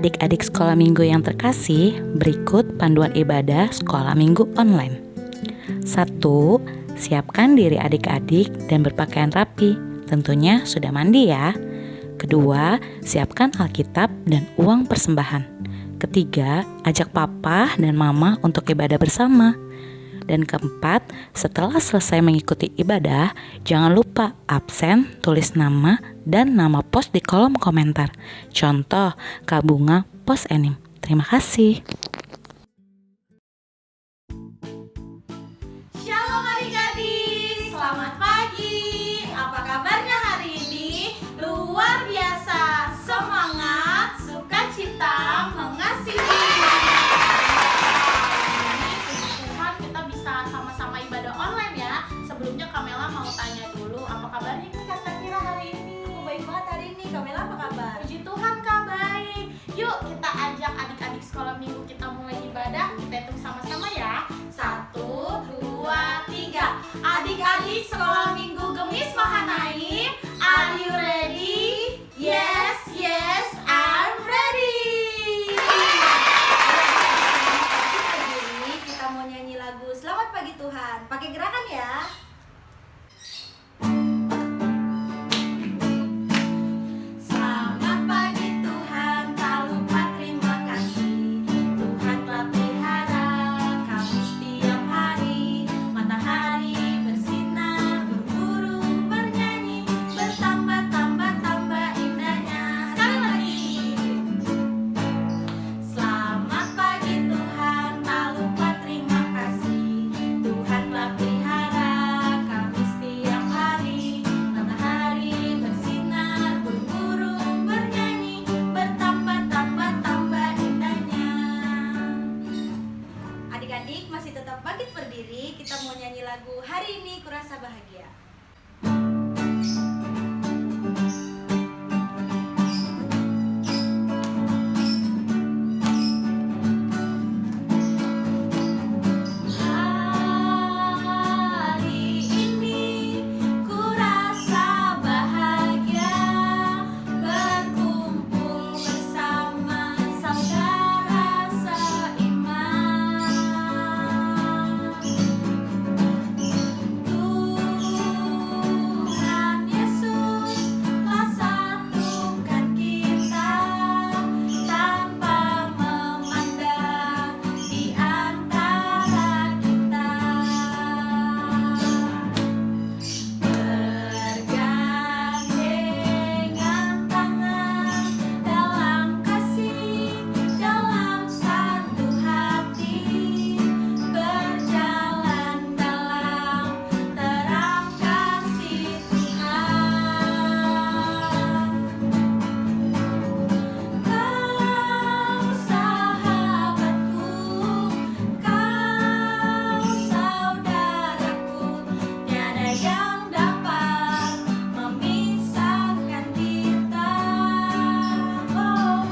Adik-adik sekolah minggu yang terkasih, berikut panduan ibadah sekolah minggu online. 1. Siapkan diri adik-adik dan berpakaian rapi. Tentunya sudah mandi ya. 2. Siapkan Alkitab dan uang persembahan. 3. Ajak papa dan mama untuk ibadah bersama. Dan 4, setelah selesai mengikuti ibadah, jangan lupa absen, tulis nama, dan nama pos di kolom komentar. Contoh, Kak Bunga, pos Enim. Terima kasih. Shalom adik-adik, selamat pagi. Apa kabarnya hari ini? Luar biasa, semangat, sukacita, mengasihi. Tuhan, kita bisa sama-sama ibadah online ya. Sebelumnya Kamela mau tanya dulu, apa kabarnya Kak Kira hari ini? Aku baik banget hari ini. Kamela apa kabar? Puji Tuhan Kak, baik. Yuk kita ajak adik-adik sekolah minggu kita mulai ibadah. Kita hitung sama-sama ya. 1, 2, 3. Adik-adik sekolah minggu Gemis Mahanaim, are you ready? Yes, yes, I'm ready. Berdiri, kita mau nyanyi lagu Selamat Pagi Tuhan. Pakai gerakan ya. Selamat pagi Tuhan, tak lupa terima kasih. Tuhan telah pelihara kami setiap hari. Matahari bersinar, burung bernyanyi, bertambah-tambah-tambah indahnya. Sekali lagi. Selamat pagi Tuhan, tak lupa terima kasih. Tuhan telah pelihara kami setiap hari. Matahari bersinar, burung bernyanyi, bertambah-tambah-tambah indahnya. Adik-adik masih tetap bangkit berdiri. Kita mau nyanyi lagu Hari Ini Kurasa Bahagia. Hari ini kurasa bahagia, berkumpul bersama saudara seiman. Tuhan Yesus telah satukan kita tanpa memandang di antara kita. Bergandengan tangan dalam kasih, dalam satu hati, berjalan dalam terang kasih Tuhan. Kau sahabatku, kau saudaraku, tiada yang dapat memisahkan kita. Kau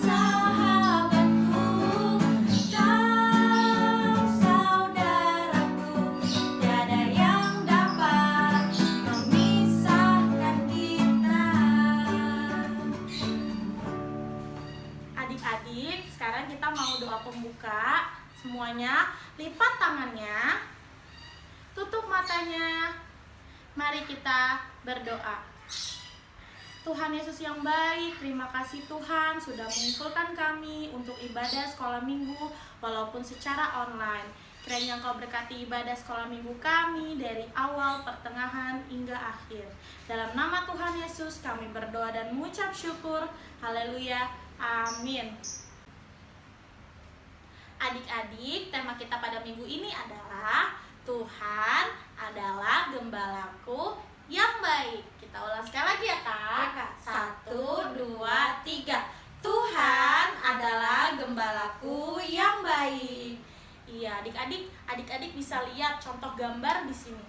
sahabatku, kau saudaraku, tiada yang dapat memisahkan kita. Adik-adik, sekarang kita mau doa pembuka. Semuanya lipat tangannya, tutup matanya. Mari kita berdoa. Tuhan Yesus yang baik, terima kasih Tuhan sudah mengumpulkan kami untuk ibadah sekolah minggu walaupun secara online. Kiranya Engkau berkati ibadah sekolah minggu kami dari awal, pertengahan, hingga akhir. Dalam nama Tuhan Yesus kami berdoa dan mengucap syukur. Haleluya, amin. Adik-adik, tema kita pada minggu ini adalah Tuhan adalah gembalaku yang baik. Kita ulang sekali lagi ya Kak. Ya, Kak. 1, 2, 3. Tuhan adalah gembalaku yang baik. Iya, adik-adik bisa lihat contoh gambar di sini.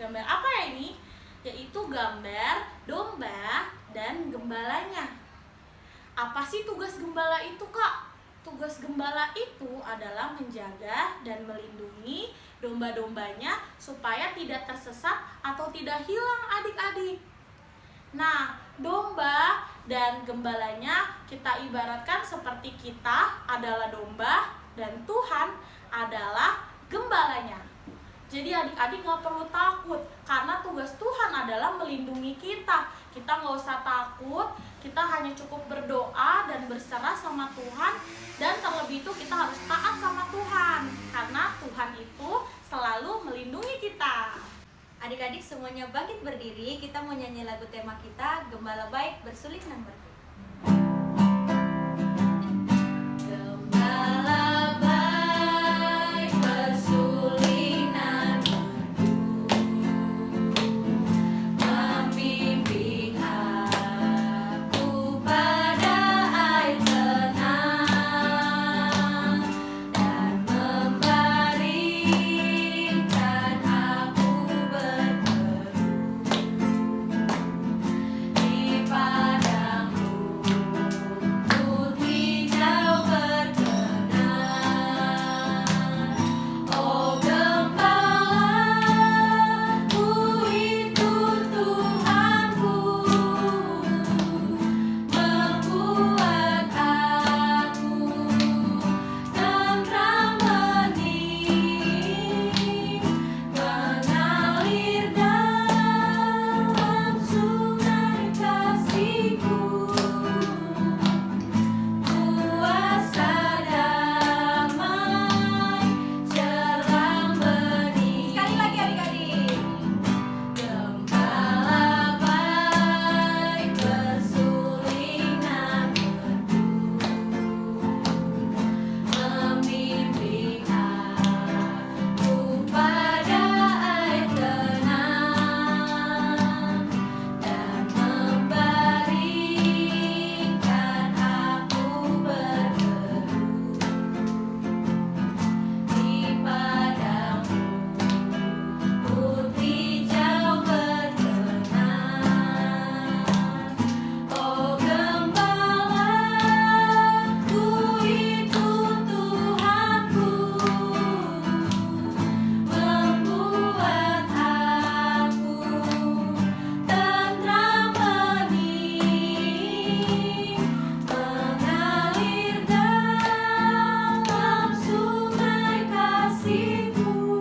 Gambar apa ya ini? Yaitu gambar domba dan gembalanya. Apa sih tugas gembala itu, Kak? Tugas gembala itu adalah menjaga dan melindungi domba-dombanya supaya tidak tersesat atau tidak hilang adik-adik. Nah, domba, dan gembalanya kita ibaratkan seperti kita adalah domba dan Tuhan adalah gembalanya. Jadi adik-adik gak perlu takut, karena tugas Tuhan adalah melindungi kita. Kita gak usah takut, kita hanya cukup berdoa dan berserah sama Tuhan. Dan terlebih itu kita harus taat sama Tuhan, karena Tuhan itu selalu melindungi kita. Adik-adik semuanya bangkit berdiri, kita mau nyanyi lagu tema kita, Gembala Baik Bersulih Nan Berkuda. Gembala baik bersulih nan membimbing aku pada air tenang dan membaringkan aku berteduh di padang rumput hijau berkenan. Oh gembalaku itu Tuhanku, membuat aku tentram bening, mengalir dalam sungai kasih-Ku. Kuasa damai cerang bening. Sekali lagi adik-adik. Gembala baik bersulih nan membimbing aku pada air tenang dan membaringkan aku berteduh di padang rumput hijau berkenan. Oh gembalaku itu Tuhanku, membuat aku tentram bening, mengalir dalam sungai kasih-Ku.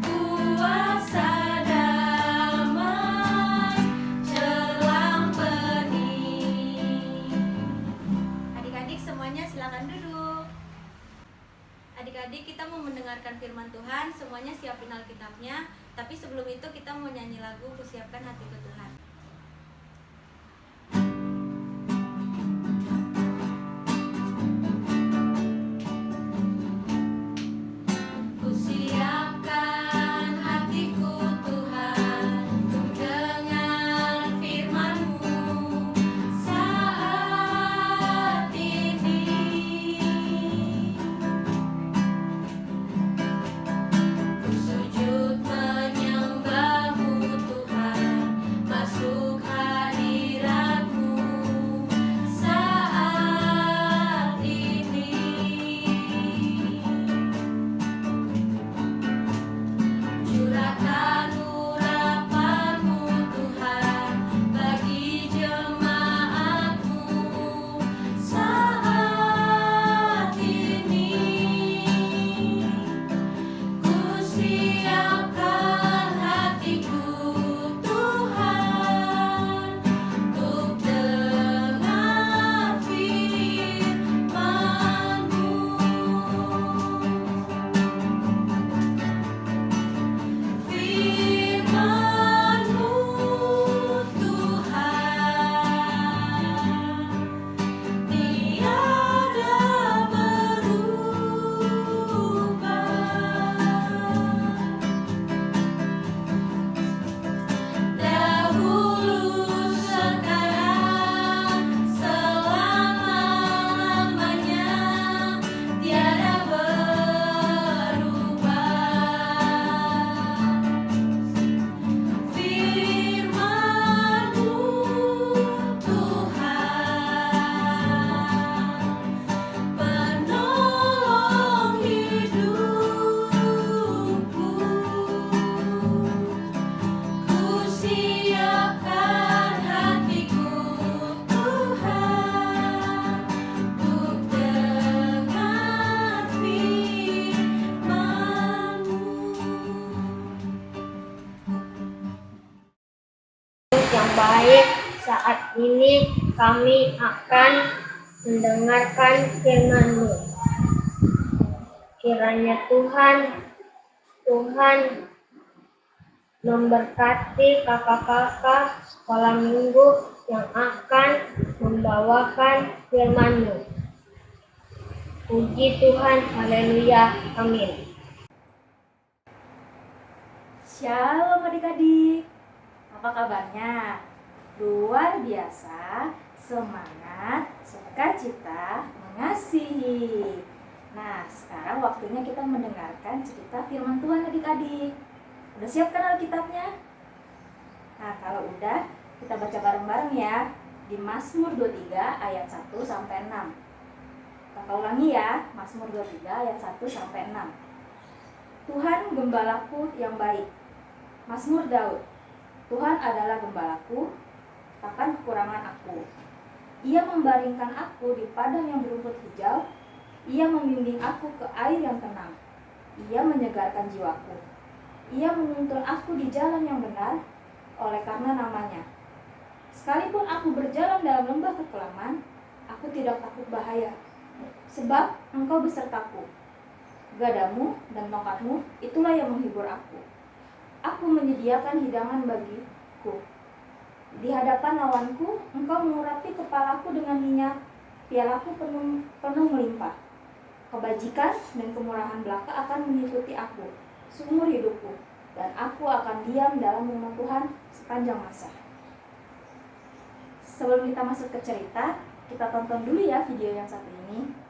Kuasa damai cerang bening. Adik-adik semuanya silakan duduk. Adik-adik kita mau mendengarkan firman Tuhan, semuanya siapin Alkitabnya. Tapi sebelum itu kita mau nyanyi lagu Kusiapkan Hatiku Tuhan. Kusiapkan hatiku Tuhan untuk dengar firman-Mu saat ini. Ku sujud menyembah-Mu Tuhan, ini kami akan mendengarkan firman-Mu. Kiranya Tuhan memberkati kakak-kakak sekolah minggu yang akan membawakan firman-Mu. Puji Tuhan, haleluya, amin. Shalom adik-adik, apa kabarnya? Luar biasa, semangat, sukacita, mengasihi. Nah, sekarang waktunya kita mendengarkan cerita firman Tuhan adik-adik. Udah siapkan Alkitabnya? Nah, kalau udah, kita baca bareng-bareng ya di Mazmur 23 ayat 1 sampai 6. Kakak ulangi ya, Mazmur 23 ayat 1 sampai 6. Tuhan gembalaku yang baik. Mazmur Daud. Tuhan adalah gembalaku, takkan kekurangan aku. Ia membaringkan aku di padang yang berumput hijau. Ia membimbing aku ke air yang tenang. Ia menyegarkan jiwaku. Ia menuntun aku di jalan yang benar oleh karena namanya. Sekalipun aku berjalan dalam lembah kekelaman, aku tidak takut bahaya, sebab Engkau besertaku. Gadamu dan tongkatmu, itulah yang menghibur aku. Aku menyediakan hidangan bagiku. Di hadapan lawanku, Engkau mengurapi kepalaku dengan minyak, pialaku penuh melimpah. Kebajikan dan kemurahan belaka akan mengikuti aku seumur hidupku, dan aku akan diam dalam rumah Tuhan sepanjang masa. Sebelum kita masuk ke cerita, kita tonton dulu ya video yang satu ini.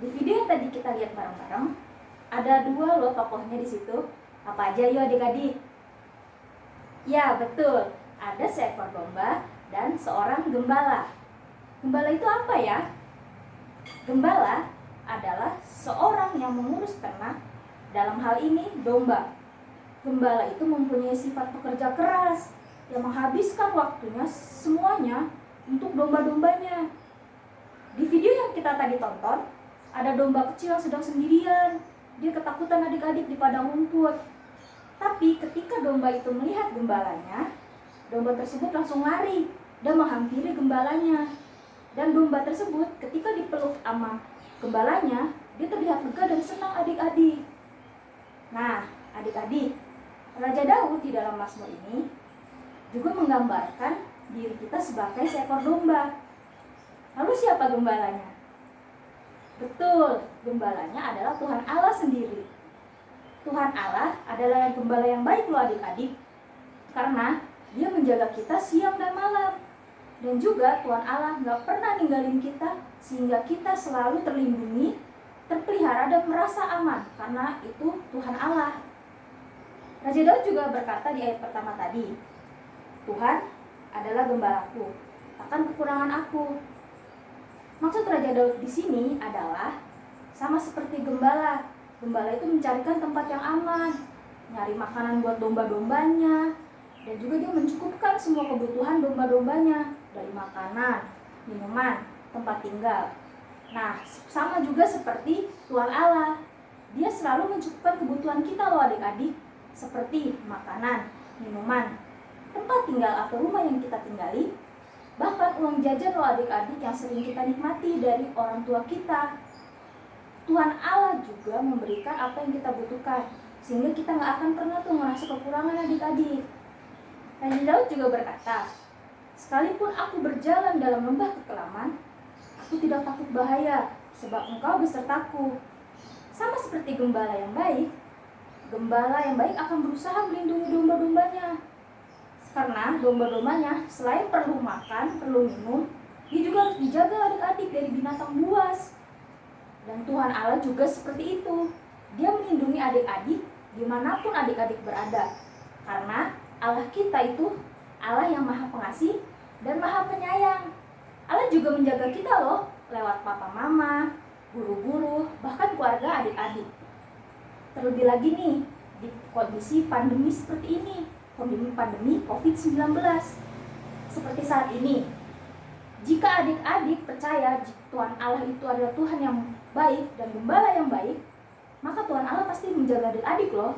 Di video yang tadi kita lihat bareng-bareng, ada dua loh tokohnya di situ. Apa aja yuk adik-adik? Ya betul, ada seekor domba dan seorang gembala. Gembala itu apa ya? Gembala adalah seorang yang mengurus ternak, dalam hal ini domba. Gembala itu mempunyai sifat pekerja keras yang menghabiskan waktunya semuanya untuk domba-dombanya. Di video yang kita tadi tonton, ada domba kecil yang sedang sendirian. Dia ketakutan adik-adik di padang rumput. Tapi ketika domba itu melihat gembalanya, domba tersebut langsung lari dan menghampiri gembalanya. Dan domba tersebut ketika dipeluk sama gembalanya, dia terlihat lega dan senang adik-adik. Nah, adik-adik, Raja Daud di dalam Mazmur ini juga menggambarkan diri kita sebagai seekor domba. Lalu siapa gembalanya? Betul, gembalanya adalah Tuhan Allah sendiri. Tuhan Allah adalah gembala yang baik loh adik-adik. Karena Dia menjaga kita siang dan malam. Dan juga Tuhan Allah gak pernah ninggalin kita, sehingga kita selalu terlindungi, terpelihara dan merasa aman, karena itu Tuhan Allah. Raja Daud juga berkata di ayat pertama tadi, Tuhan adalah gembalaku, takkan kekurangan aku. Maksud Raja Daud di sini adalah sama seperti gembala. Gembala itu mencarikan tempat yang aman, nyari makanan buat domba-dombanya, dan juga dia mencukupkan semua kebutuhan domba-dombanya, dari makanan, minuman, tempat tinggal. Nah, sama juga seperti Tuhan Allah. Dia selalu mencukupkan kebutuhan kita loh adik-adik, seperti makanan, minuman, tempat tinggal atau rumah yang kita tinggali, bahkan uang jajan loh adik-adik yang sering kita nikmati dari orang tua kita. Tuhan Allah juga memberikan apa yang kita butuhkan, sehingga kita gak akan pernah tuh merasa kekurangan adik-adik. Raja Daud juga berkata, sekalipun aku berjalan dalam lembah kekelaman, aku tidak takut bahaya, sebab Engkau besertaku. Sama seperti gembala yang baik akan berusaha melindungi domba-dombanya. Karena domba-dombanya selain perlu makan, perlu minum, dia juga harus dijaga adik-adik dari binatang buas. Dan Tuhan Allah juga seperti itu. Dia melindungi adik-adik dimanapun adik-adik berada. Karena Allah kita itu Allah yang maha pengasih dan maha penyayang. Allah juga menjaga kita loh, lewat papa mama, guru-guru, bahkan keluarga adik-adik. Terlebih lagi nih, di kondisi pandemi seperti ini, pandemi COVID-19. Seperti saat ini, jika adik-adik percaya Tuhan Allah itu adalah Tuhan yang baik dan gembala yang baik, maka Tuhan Allah pasti menjaga adik-adik loh.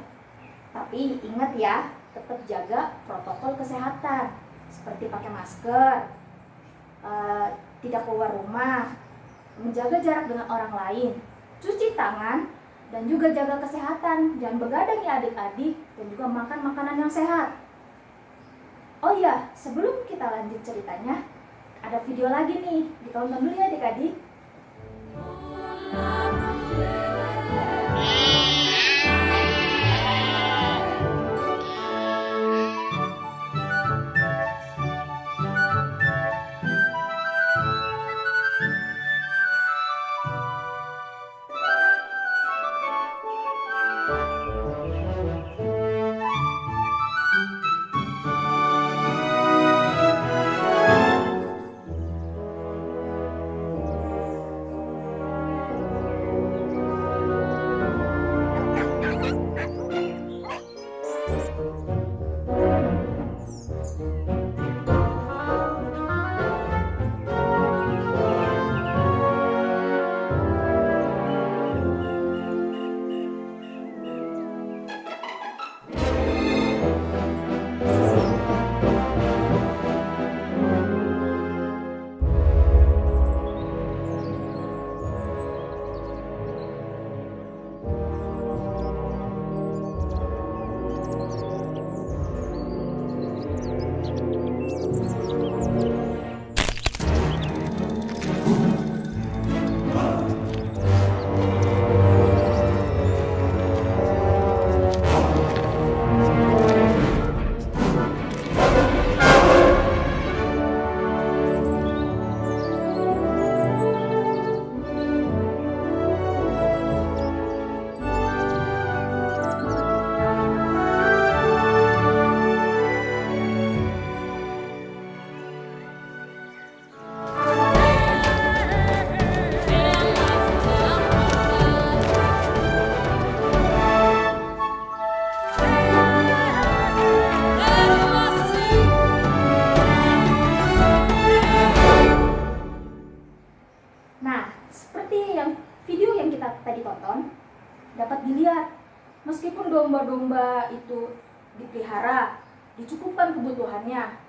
Tapi ingat ya, tetap jaga protokol kesehatan, seperti pakai masker, tidak keluar rumah, menjaga jarak dengan orang lain, cuci tangan, dan juga jaga kesehatan. Jangan begadang ya adik-adik, dan juga makan makanan yang sehat. Oh iya, sebelum kita lanjut ceritanya, ada video lagi nih, ditonton dulu ya adik-adik. dapat dilihat. Meskipun domba-domba itu dipelihara, dicukupkan kebutuhannya,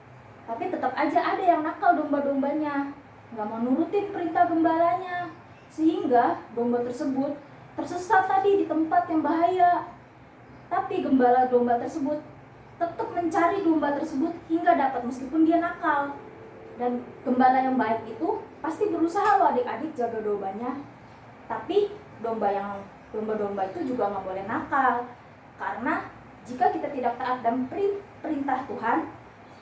tapi tetap aja ada yang nakal domba-dombanya, nggak mau nurutin perintah gembalanya, sehingga domba tersebut tersesat tadi di tempat yang bahaya. Tapi gembala domba tersebut tetap mencari domba tersebut hingga dapat meskipun dia nakal. Dan gembala yang baik itu pasti berusaha loh adik-adik jaga dombanya. Tapi domba-domba itu juga nggak boleh nakal, karena jika kita tidak taat dan perintah Tuhan,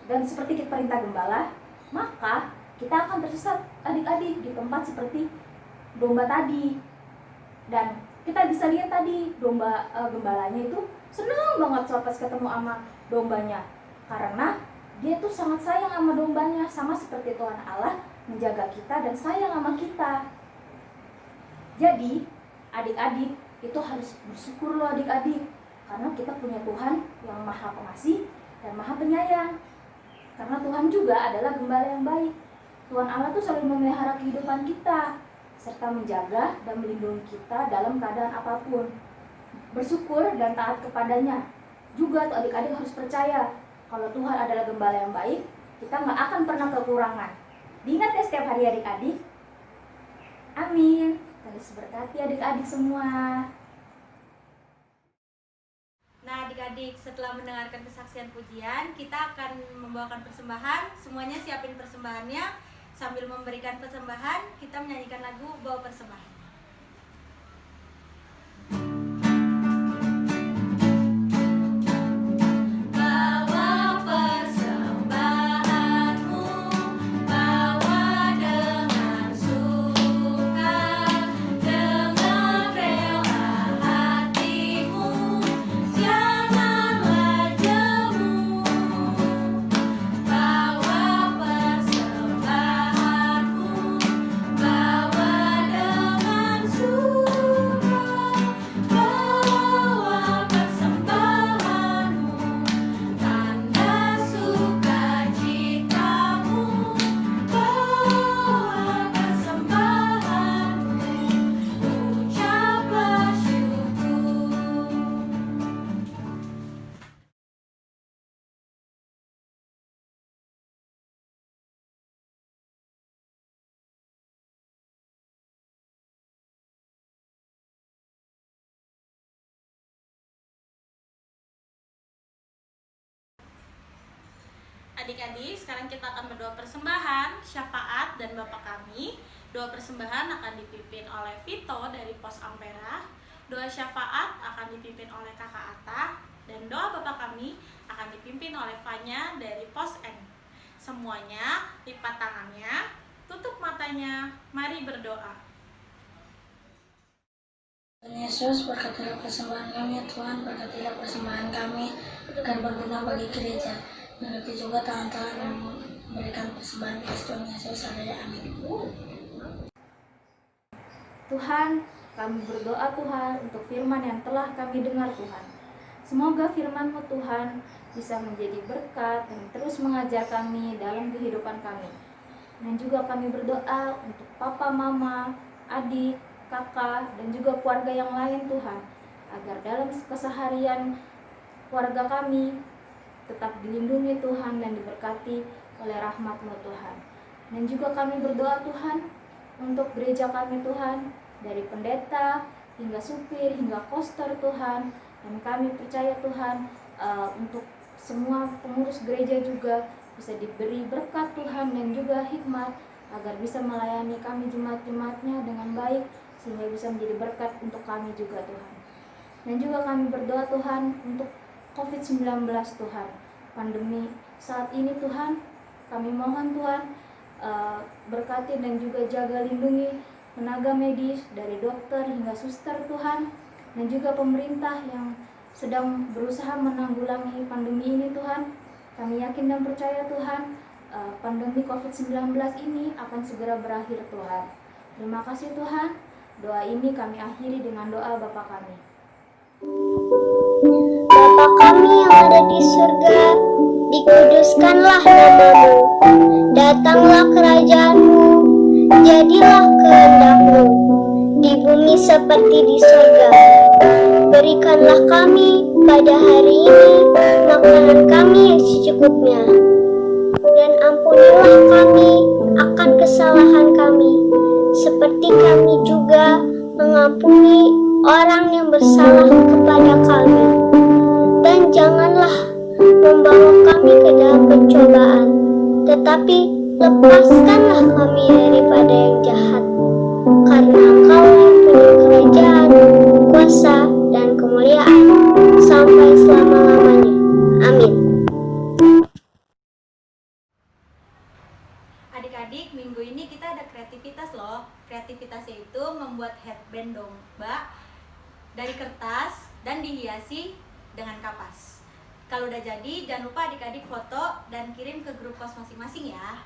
dan seperti perintah gembala, maka kita akan tersesat adik-adik di tempat seperti domba tadi. Dan kita bisa lihat tadi gembalanya itu senang banget pas ketemu sama dombanya, karena dia tuh sangat sayang sama dombanya, sama seperti Tuhan Allah menjaga kita dan sayang sama kita. Jadi adik-adik itu harus bersyukur loh adik-adik, karena kita punya Tuhan yang maha pengasih dan maha penyayang. Karena Tuhan juga adalah gembala yang baik. Tuhan Allah tuh selalu memelihara kehidupan kita, serta menjaga dan melindungi kita dalam keadaan apapun. Bersyukur dan taat kepadanya. Juga tuh adik-adik harus percaya kalau Tuhan adalah gembala yang baik, kita nggak akan pernah kekurangan. Diingat ya setiap hari adik-adik. Amin. Tuhan berkati adik-adik semua. Nah adik-adik, setelah mendengarkan kesaksian pujian, kita akan membawakan persembahan. Semuanya siapin persembahannya. Sambil memberikan persembahan, kita menyanyikan lagu Bawa Persembahan. Adik-adik, sekarang kita akan berdoa persembahan, syafaat, dan Bapak kami. Doa persembahan akan dipimpin oleh Vito dari Pos Ampera. Doa syafaat akan dipimpin oleh Kakak Atta. Dan doa Bapak kami akan dipimpin oleh Fanya dari Pos N. Semuanya lipat tangannya, tutup matanya, mari berdoa. Tuhan Yesus, berkatilah persembahan kami ya Tuhan, berkatilah persembahan kami agar berguna bagi gereja. Berkati juga tangan-tangan yang memberikan persembahan Tuhan Yesus, haleluya, amin. Tuhan, kami berdoa Tuhan untuk firman yang telah kami dengar Tuhan. Semoga firman-Mu Tuhan bisa menjadi berkat dan terus mengajar kami dalam kehidupan kami. Dan juga kami berdoa untuk papa, mama, adik, kakak, dan juga keluarga yang lain Tuhan, agar dalam keseharian keluarga kami tetap dilindungi Tuhan dan diberkati oleh rahmat-Mu Tuhan. Dan juga kami berdoa Tuhan untuk gereja kami Tuhan, dari pendeta hingga supir hingga koster Tuhan. Dan kami percaya Tuhan untuk semua pengurus gereja juga bisa diberi berkat Tuhan dan juga hikmat agar bisa melayani kami jemaat-jemaatnya dengan baik, sehingga bisa menjadi berkat untuk kami juga Tuhan. Dan juga kami berdoa Tuhan untuk COVID-19 Tuhan, pandemi saat ini Tuhan, kami mohon Tuhan berkati dan juga jaga lindungi tenaga medis dari dokter hingga suster Tuhan, dan juga pemerintah yang sedang berusaha menanggulangi pandemi ini Tuhan. Kami yakin dan percaya Tuhan pandemi COVID-19 ini akan segera berakhir Tuhan. Terima kasih Tuhan. Doa ini kami akhiri dengan doa Bapa kami. Bapa kami yang ada di surga, dikuduskanlah nama-Mu. Datanglah kerajaan-Mu, jadilah kehendak-Mu, di bumi seperti di surga. Berikanlah kami pada hari ini makanan kami yang secukupnya, dan ampunilah kami akan kesalahan kami, seperti kami juga mengampuni orang yang bersalah kepada kami. Dan janganlah membawa kami ke dalam pencobaan, tetapi lepaskanlah kami daripada yang jahat. Karena Engkau yang punya kerajaan, kuasa, dan kemuliaan sampai selama-lamanya. Amin. adik-adik, minggu ini kita ada kreativitas loh. Kreativitasnya itu membuat headband domba dari kertas dan dihiasi dengan kapas. Kalau udah jadi, jangan lupa adik-adik foto dan kirim ke grup kos masing-masing ya.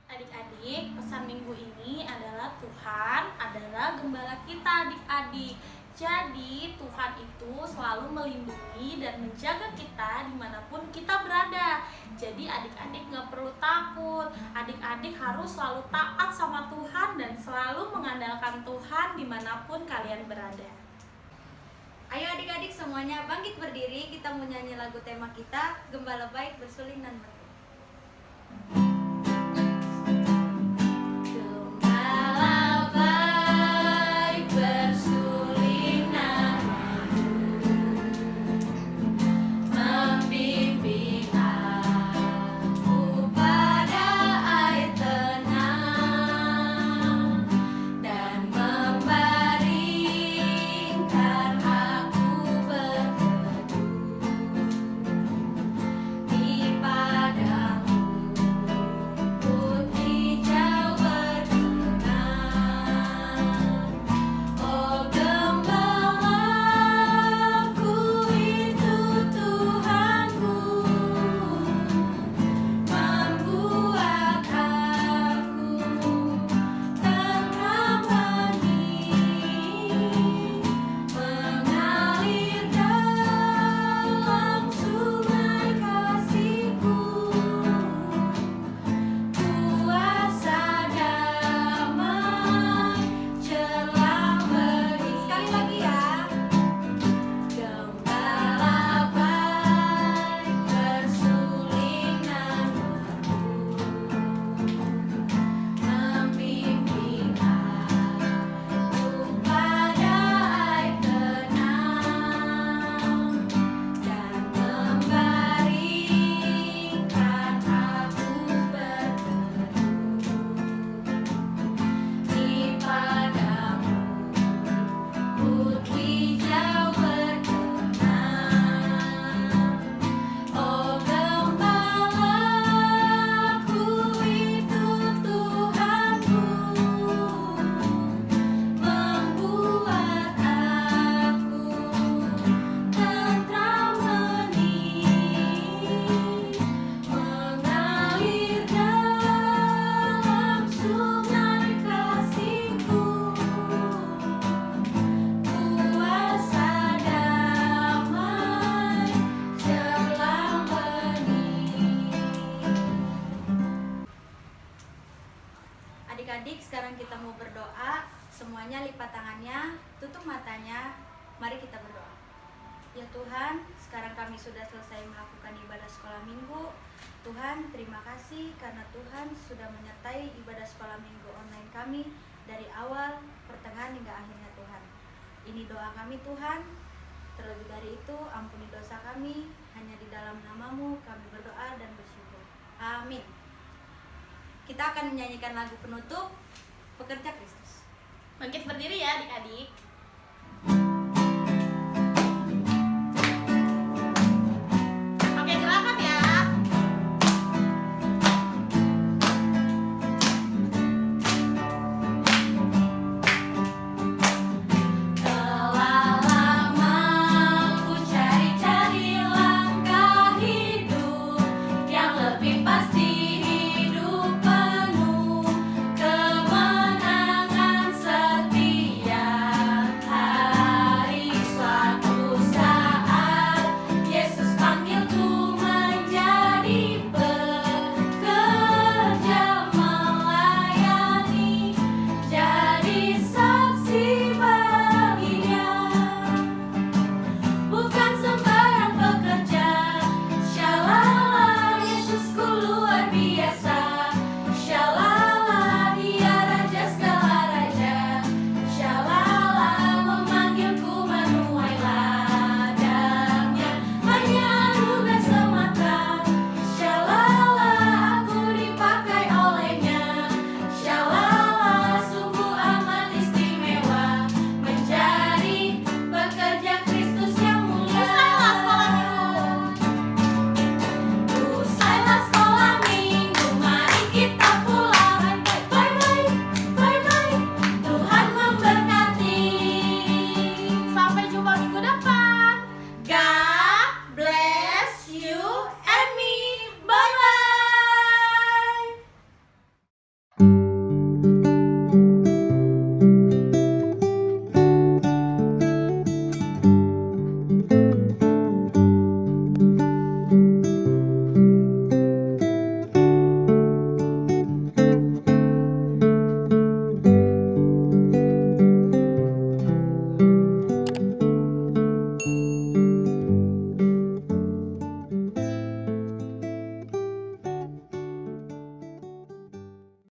Adik-adik, pesan minggu ini adalah Tuhan adalah gembala kita adik-adik. Jadi Tuhan itu selalu melindungi dan menjaga kita dimanapun kita berada. Jadi adik-adik gak perlu takut. Adik-adik harus selalu taat sama Tuhan dan selalu mengandalkan Tuhan dimanapun kalian berada. Ayo adik-adik semuanya bangkit berdiri, kita mau nyanyi lagu tema kita, Gembala Baik Bersuling dan Berdoa. Gembala baik bersuling dan membimbing aku pada air tenang dan membaringkan aku berteduh di padang rumput hijau berdunang. Oh gembalaku itu Tuhanku, membuat aku tenang hening, mengalir dalam sungai kasih-Ku. Kuasa damai jelang beri. Sekali lagi ya. Gembala baik bersuling dan membimbing aku pada air tenang dan membaringkan aku berteduh di padang rumput hijau berdunang. Oh gembalaku itu Tuhanku, membuat aku tentram hening, mengalir dalam sungai kasih-Ku. Kuasa damai jelang bening. Adik-adik, sekarang kita mau berdoa. Semuanya lipat tangannya, tutup matanya. Mari kita berdoa. Ya Tuhan, sekarang kami sudah selesai melakukan ibadah sekolah minggu. Tuhan, terima kasih karena Tuhan sudah menyertai ibadah sekolah minggu online kami dari awal, pertengahan hingga akhirnya Tuhan. Ini doa kami Tuhan. Terlebih dari itu, ampuni dosa kami. Hanya di dalam nama-Mu kami berdoa dan bersyukur. Amin. Kita akan menyanyikan lagu penutup, Pekerja Kristus. Bangkit berdiri ya adik-adik.